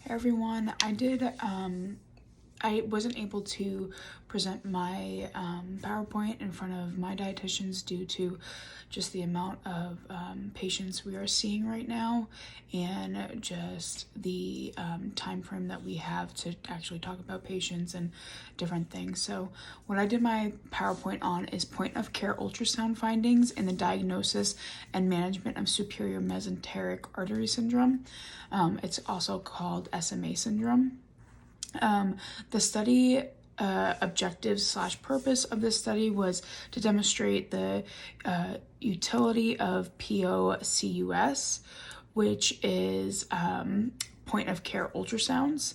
Hey everyone, I wasn't able to present my PowerPoint in front of my dietitians due to just the amount of patients we are seeing right now and just the time frame that we have to actually talk about patients and different things. So what I did my PowerPoint on is point of care ultrasound findings in the diagnosis and management of superior mesenteric artery syndrome. It's also called SMA syndrome. The study objectives / purpose of this study was to demonstrate the utility of POCUS, which is point of care ultrasounds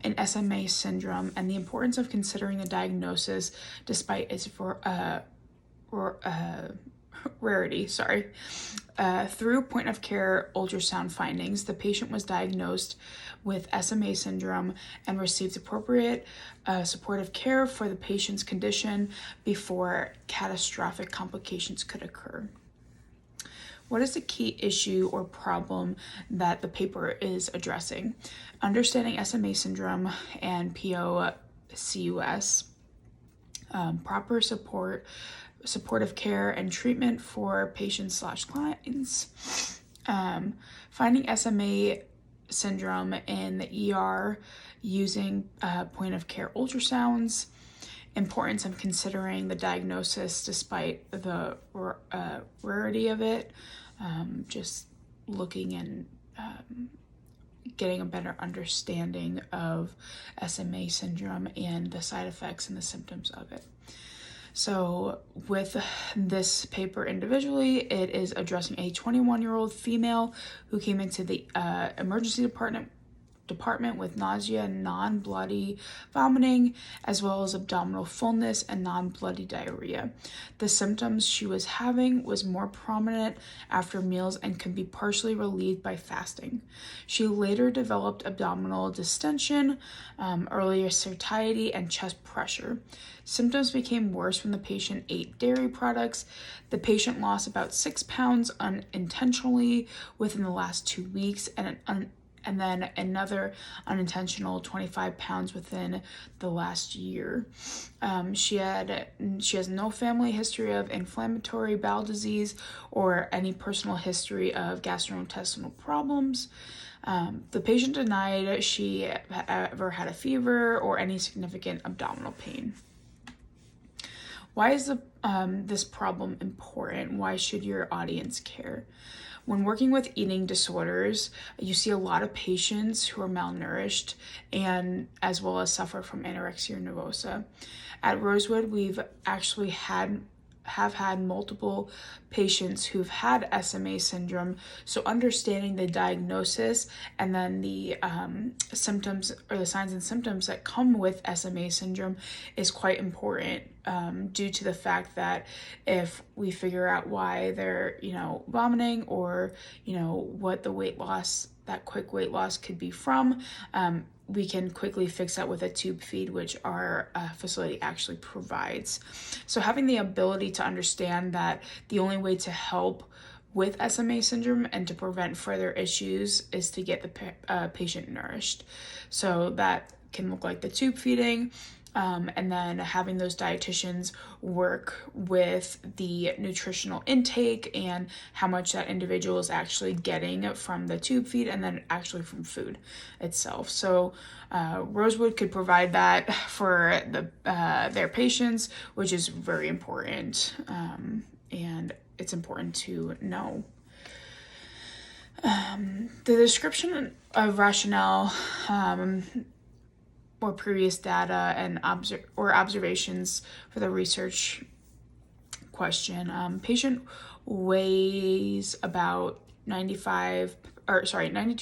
in SMA syndrome, and the importance of considering the diagnosis despite its rarity. Through point of care ultrasound findings, the patient was diagnosed with SMA syndrome and received appropriate supportive care for the patient's condition before catastrophic complications could occur. What is the key issue or problem that the paper is addressing? Understanding SMA syndrome and POCUS, proper supportive care and treatment for patients / clients, finding SMA syndrome in the ER using point of care ultrasounds, importance of considering the diagnosis despite the rarity of it, just looking and getting a better understanding of SMA syndrome and the side effects and the symptoms of it. So with this paper individually, it is addressing a 21-year-old female who came into the emergency department with nausea, non-bloody vomiting, as well as abdominal fullness and non-bloody diarrhea. The symptoms she was having was more prominent after meals and can be partially relieved by fasting. She later developed abdominal distension, earlier satiety, and chest pressure. Symptoms became worse when the patient ate dairy products. The patient lost about 6 pounds unintentionally within the last 2 weeks, and then another unintentional 25 pounds within the last year. She has no family history of inflammatory bowel disease or any personal history of gastrointestinal problems. The patient denied she ever had a fever or any significant abdominal pain. Why is this problem important? Why should your audience care? When working with eating disorders, you see a lot of patients who are malnourished and as well as suffer from anorexia nervosa. At Rosewood, we've actually have had multiple patients who've had SMA syndrome, so understanding the diagnosis and then the symptoms or the signs and symptoms that come with SMA syndrome is quite important, due to the fact that if we figure out why they're vomiting or what the that quick weight loss could be from, we can quickly fix that with a tube feed, which our facility actually provides. So having the ability to understand that the only way to help with SMA syndrome and to prevent further issues is to get the patient nourished. So that can look like the tube feeding, and then having those dietitians work with the nutritional intake and how much that individual is actually getting from the tube feed and then actually from food itself. So Rosewood could provide that for their patients, which is very important, and it's important to know. The description of rationale or previous data and observations for the research question. Patient weighs about 92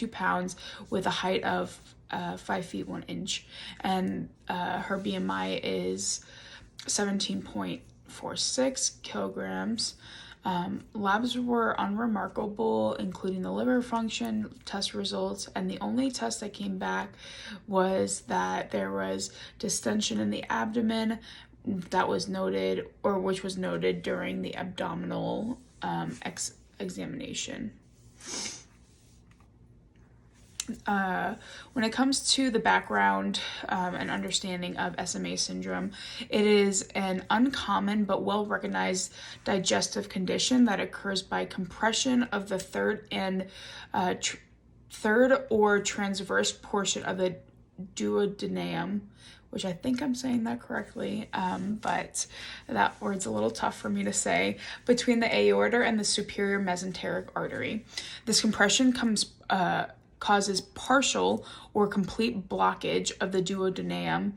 pounds with a height of 5 feet 1 inch, and her BMI is 17.46 kilograms. Labs were unremarkable, including the liver function test results, and the only test that came back was that there was distension in the abdomen that was noted, or which was noted during the abdominal examination. When it comes to the background and understanding of SMA syndrome, it is an uncommon but well-recognized digestive condition that occurs by compression of the third or transverse portion of the duodenum, which I think I'm saying that correctly, but that word's a little tough for me to say, between the aorta and the superior mesenteric artery. This compression causes partial or complete blockage of the duodenum,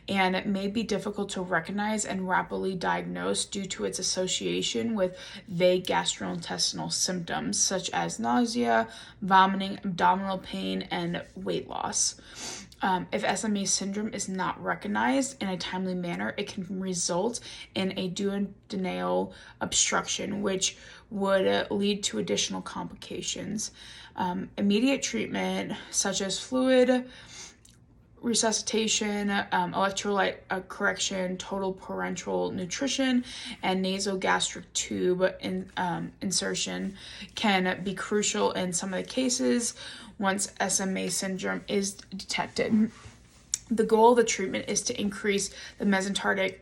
and it may be difficult to recognize and rapidly diagnose due to its association with vague gastrointestinal symptoms such as nausea, vomiting, abdominal pain, and weight loss. If SMA syndrome is not recognized in a timely manner, it can result in a duodenal obstruction, which would lead to additional complications. Immediate treatment, such as fluid resuscitation, electrolyte correction, total parenteral nutrition, and nasogastric tube insertion, can be crucial in some of the cases once SMA syndrome is detected. The goal of the treatment is to increase the mesenteric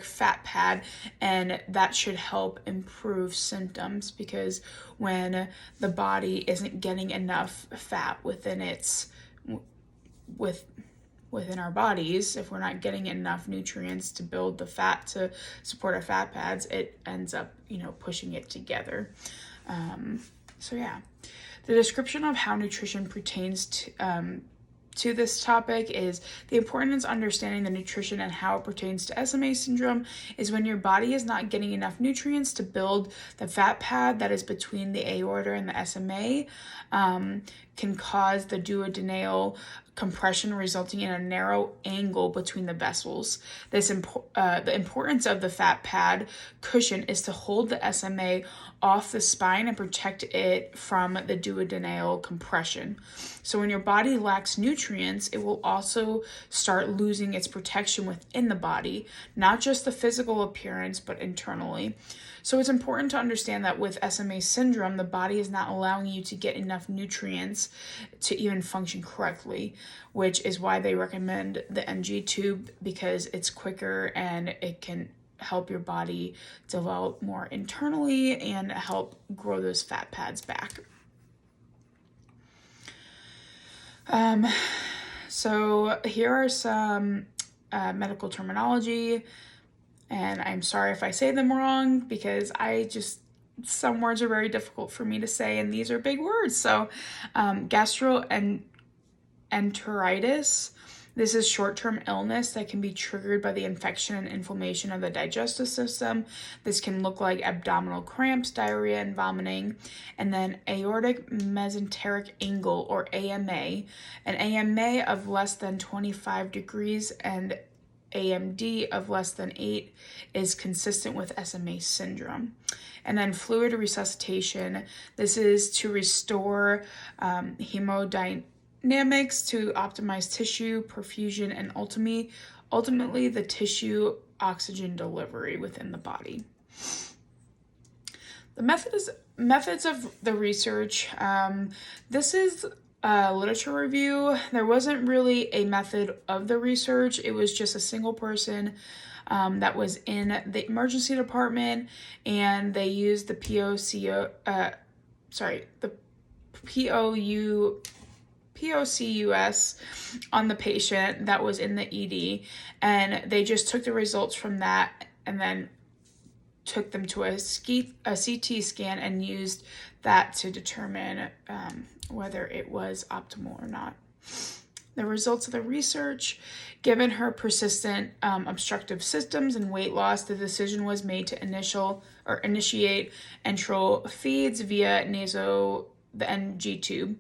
fat pad, and that should help improve symptoms, because when the body isn't getting enough fat within our bodies, if we're not getting enough nutrients to build the fat to support our fat pads, it ends up, pushing it together. The description of how nutrition pertains to this topic is: the importance of understanding the nutrition and how it pertains to SMA syndrome is when your body is not getting enough nutrients to build the fat pad that is between the aorta and the SMA, can cause the duodenal compression, resulting in a narrow angle between the vessels. The importance of the fat pad cushion is to hold the SMA off the spine and protect it from the duodenal compression. So when your body lacks nutrients, it will also start losing its protection within the body, not just the physical appearance, but internally. So it's important to understand that with SMA syndrome, the body is not allowing you to get enough nutrients to even function correctly, which is why they recommend the NG tube, because it's quicker and it can help your body develop more internally and help grow those fat pads back. So here are some medical terminology, and I'm sorry if I say them wrong, because some words are very difficult for me to say, and these are big words. So gastroenteritis. This is short-term illness that can be triggered by the infection and inflammation of the digestive system. This can look like abdominal cramps, diarrhea, and vomiting. And then aortic mesenteric angle, or AMA. An AMA of less than 25 degrees and AMD of less than 8 is consistent with SMA syndrome. And then fluid resuscitation. This is to restore hemodynamics, to optimize tissue perfusion, and ultimately the tissue oxygen delivery within the body. The methods of the research. This is a literature review. There wasn't really a method of the research. It was just a single person that was in the emergency department, and they used the POCUS on the patient that was in the ED, and they just took the results from that and then took them to a CT scan and used that to determine whether it was optimal or not. The results of the research: given her persistent obstructive symptoms and weight loss, the decision was made to initiate enteral feeds via the NG tube,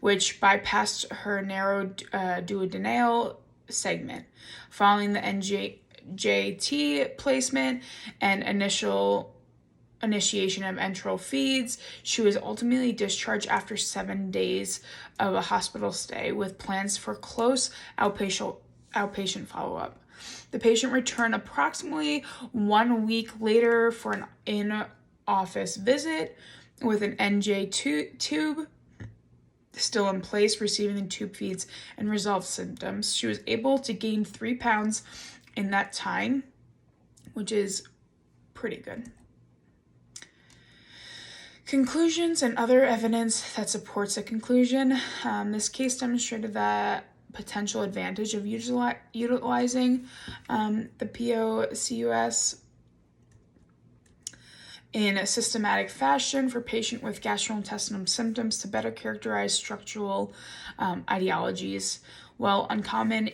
which bypassed her narrow duodenal segment. Following the NJT placement and initiation of enteral feeds, she was ultimately discharged after 7 days of a hospital stay, with plans for close outpatient follow-up. The patient returned approximately 1 week later for an in-office visit with an NJ tube, still in place, receiving the tube feeds and resolved symptoms. She was able to gain 3 pounds in that time, which is pretty good. Conclusions and other evidence that supports a conclusion. This case demonstrated the potential advantage of utilizing the POCUS in a systematic fashion for patient with gastrointestinal symptoms to better characterize structural etiologies. While uncommon,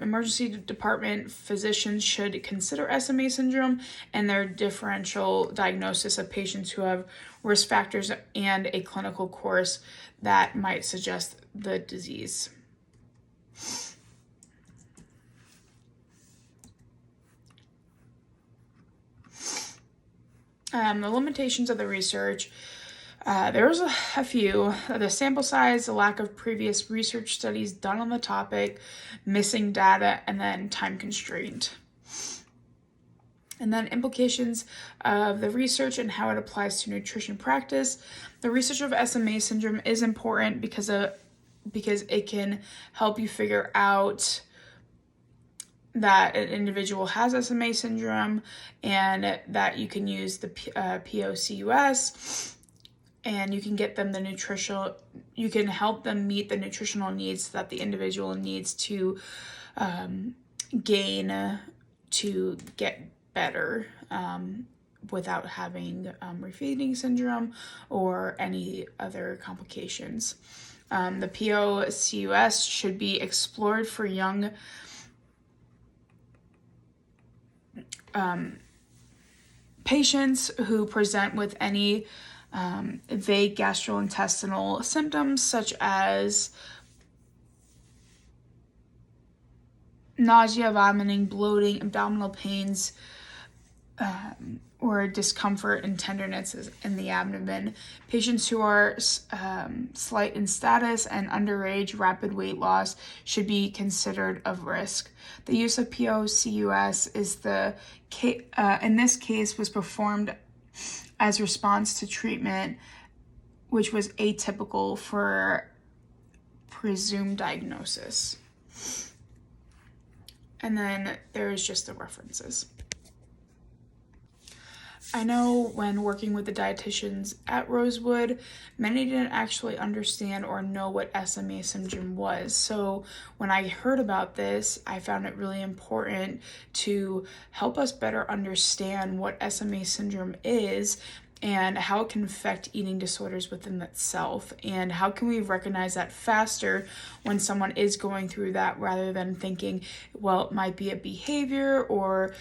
emergency department physicians should consider SMA syndrome and their differential diagnosis of patients who have risk factors and a clinical course that might suggest the disease. The limitations of the research. There was a few. The sample size, the lack of previous research studies done on the topic, missing data, and then time constraint. And then implications of the research and how it applies to nutrition practice. The research of SMA syndrome is important because it can help you figure out that an individual has SMA syndrome and that you can use the POCUS and you can get them you can help them meet the nutritional needs that the individual needs to gain to get better without having refeeding syndrome or any other complications. The POCUS should be explored for young patients who present with any vague gastrointestinal symptoms such as nausea, vomiting, bloating, abdominal pains, or discomfort and tenderness in the abdomen. Patients who are slight in status and underage rapid weight loss should be considered of risk. The use of POCUS in this case was performed as response to treatment, which was atypical for presumed diagnosis. And then there's just the references. I know when working with the dietitians at Rosewood, many didn't actually understand or know what SMA syndrome was. So when I heard about this, I found it really important to help us better understand what SMA syndrome is and how it can affect eating disorders within itself, and how can we recognize that faster when someone is going through that, rather than thinking, well, it might be a behavior, or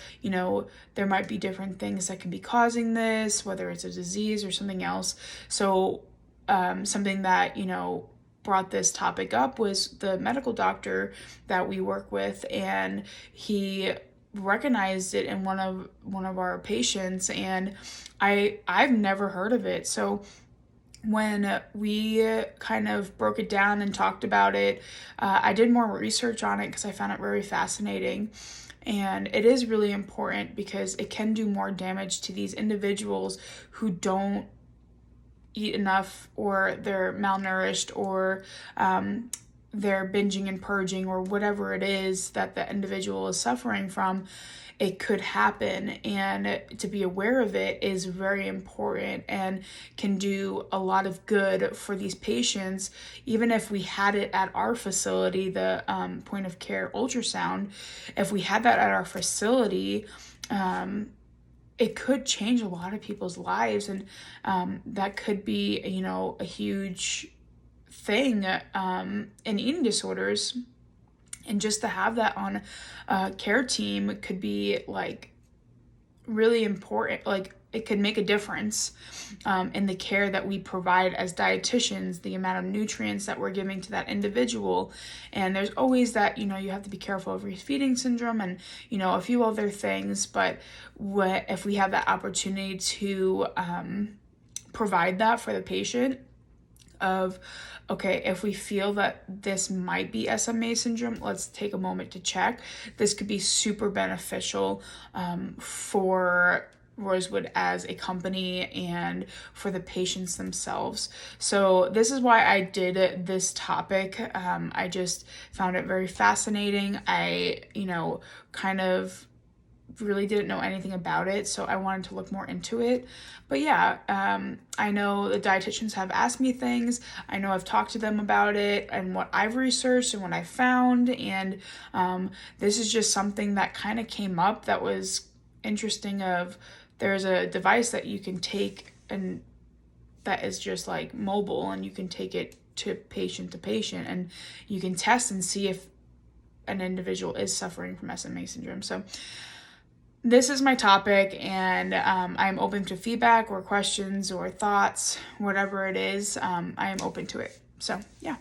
there might be different things that can be causing this, whether it's a disease or something else. So something that brought this topic up was the medical doctor that we work with, and he recognized it in one of our patients, and I've never heard of it. So when we kind of broke it down and talked about it, I did more research on it because I found it very fascinating. And it is really important because it can do more damage to these individuals who don't eat enough, or they're malnourished, or they're binging and purging, or whatever it is that the individual is suffering from. It could happen, and to be aware of it is very important and can do a lot of good for these patients. Even if we had it at our facility, the point of care ultrasound, if we had that at our facility, it could change a lot of people's lives, and that could be a huge thing in eating disorders. And just to have that on a care team could be really important. It could make a difference in the care that we provide as dietitians, the amount of nutrients that we're giving to that individual. And there's always that, you have to be careful of refeeding syndrome and, a few other things. But if we have that opportunity to provide that for the patient, of, okay, if we feel that this might be SMA syndrome, let's take a moment to check. This could be super beneficial for Rosewood as a company and for the patients themselves. So this is why I did this topic. I just found it very fascinating. I, kind of really didn't know anything about it, so I wanted to look more into it. But yeah, I know the dietitians have asked me things. I know I've talked to them about it and what I've researched and what I found, and this is just something that kind of came up that was interesting. There's a device that you can take and that is just like mobile, and you can take it to patient, and you can test and see if an individual is suffering from SMA syndrome. So this is my topic, and I'm open to feedback or questions or thoughts, whatever it is. I am open to it. So yeah.